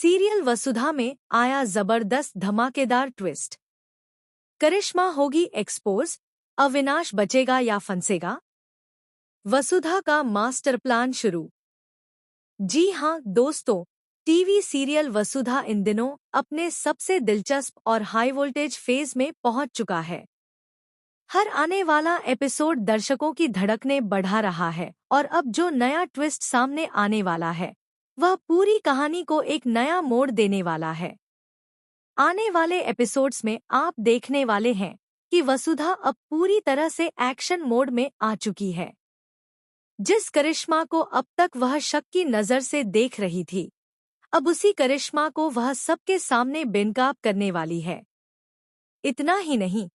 Serial वसुधा में आया जबरदस्त धमाकेदार ट्विस्ट। करिश्मा होगी एक्सपोज, अविनाश बचेगा या फंसेगा? वसुधा का मास्टर प्लान शुरू। जी हां दोस्तों, टीवी सीरियल वसुधा इन दिनों अपने सबसे दिलचस्प और हाई वोल्टेज फेज में पहुंच चुका है। हर आने वाला एपिसोड दर्शकों की धड़कनें बढ़ा रहा है और अब जो नया ट्विस्ट सामने आने वाला है वह पूरी कहानी को एक नया मोड़ देने वाला है। आने वाले एपिसोड्स में आप देखने वाले हैं कि वसुधा अब पूरी तरह से एक्शन मोड में आ चुकी है। जिस करिश्मा को अब तक वह शक की नज़र से देख रही थी, अब उसी करिश्मा को वह सबके सामने बेनकाब करने वाली है। इतना ही नहीं,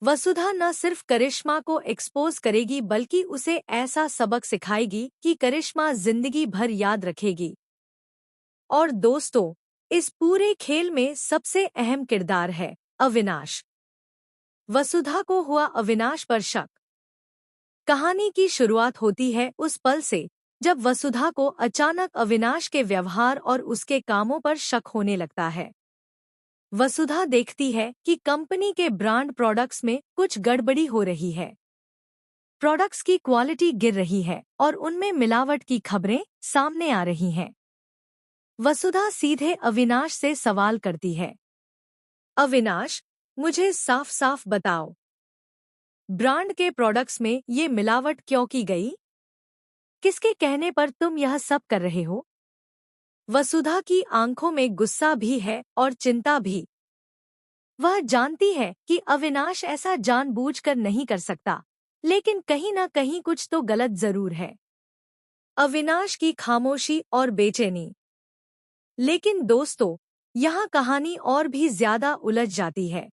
वसुधा न सिर्फ करिश्मा को एक्सपोज करेगी बल्कि उसे ऐसा सबक सिखाएगी कि करिश्मा जिंदगी भर याद रखेगी। और दोस्तों, इस पूरे खेल में सबसे अहम किरदार है अविनाश। वसुधा को हुआ अविनाश पर शक। कहानी की शुरुआत होती है उस पल से जब वसुधा को अचानक अविनाश के व्यवहार और उसके कामों पर शक होने लगता है। वसुधा देखती है कि कंपनी के ब्रांड प्रोडक्ट्स में कुछ गड़बड़ी हो रही है। प्रोडक्ट्स की क्वालिटी गिर रही है और उनमें मिलावट की खबरें सामने आ रही हैं। वसुधा सीधे अविनाश से सवाल करती है, अविनाश, मुझे साफ साफ बताओ, ब्रांड के प्रोडक्ट्स में ये मिलावट क्यों की गई? किसके कहने पर तुम यह सब कर रहे हो? वसुधा की आंखों में गुस्सा भी है और चिंता भी। वह जानती है कि अविनाश ऐसा जानबूझकर नहीं कर सकता, लेकिन कहीं न कहीं कुछ तो गलत जरूर है। अविनाश की खामोशी और बेचैनी। लेकिन दोस्तों, यहाँ कहानी और भी ज्यादा उलझ जाती है।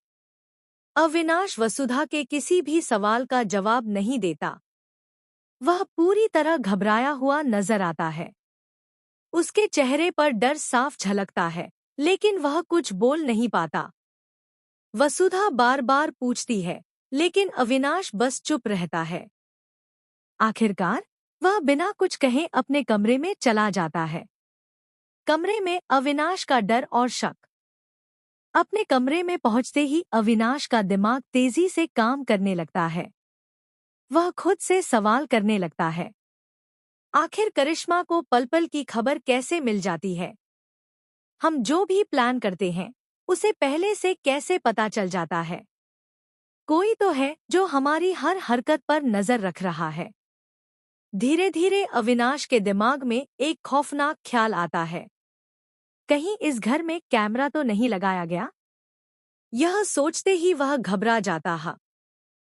अविनाश वसुधा के किसी भी सवाल का जवाब नहीं देता। वह पूरी तरह घबराया हुआ नजर आता है। उसके चेहरे पर डर साफ झलकता है, लेकिन वह कुछ बोल नहीं पाता। वसुधा बार बार पूछती है, लेकिन अविनाश बस चुप रहता है। आखिरकार वह बिना कुछ कहे अपने कमरे में चला जाता है। कमरे में अविनाश का डर और शक। अपने कमरे में पहुंचते ही अविनाश का दिमाग तेजी से काम करने लगता है। वह खुद से सवाल करने लगता है, आखिर करिश्मा को पल पल की खबर कैसे मिल जाती है? हम जो भी प्लान करते हैं उसे पहले से कैसे पता चल जाता है? कोई तो है जो हमारी हर हरकत पर नजर रख रहा है। धीरे धीरे अविनाश के दिमाग में एक खौफनाक ख्याल आता है, कहीं इस घर में कैमरा तो नहीं लगाया गया? यह सोचते ही वह घबरा जाता है